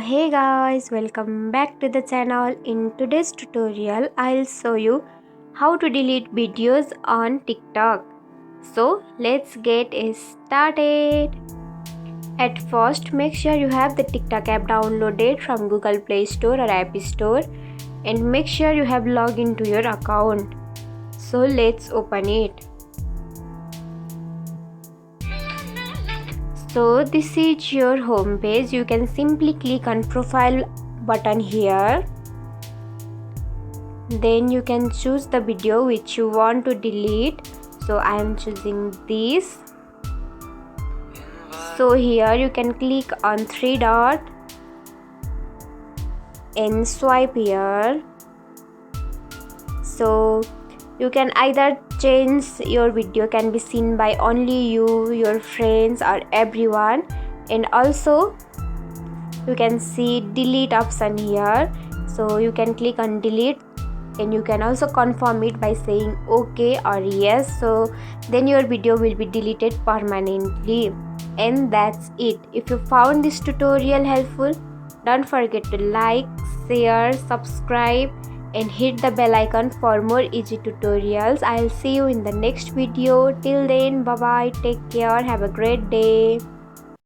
Hey guys, welcome back to the channel. In today's tutorial I'll show you how to delete videos on TikTok. So let's get started. At first, make sure you have the TikTok app downloaded from Google Play Store or App Store, and make sure you have logged into your account. So let's open it. So this is your home page. You can simply click on profile button here. Then you can choose the video which you want to delete. So I am choosing this. So here you can click on three dot and swipe here. So you can either change your video can be seen by only you, your friends or everyone, and also you can see delete option here. So you can click on delete and you can also confirm it by saying okay or yes. So then your video will be deleted permanently. And that's it. If you found this tutorial helpful, don't forget to like, share, subscribe and hit the bell icon for more easy tutorials. I'll see you in the next video. Till then, bye bye, take care, have a great day.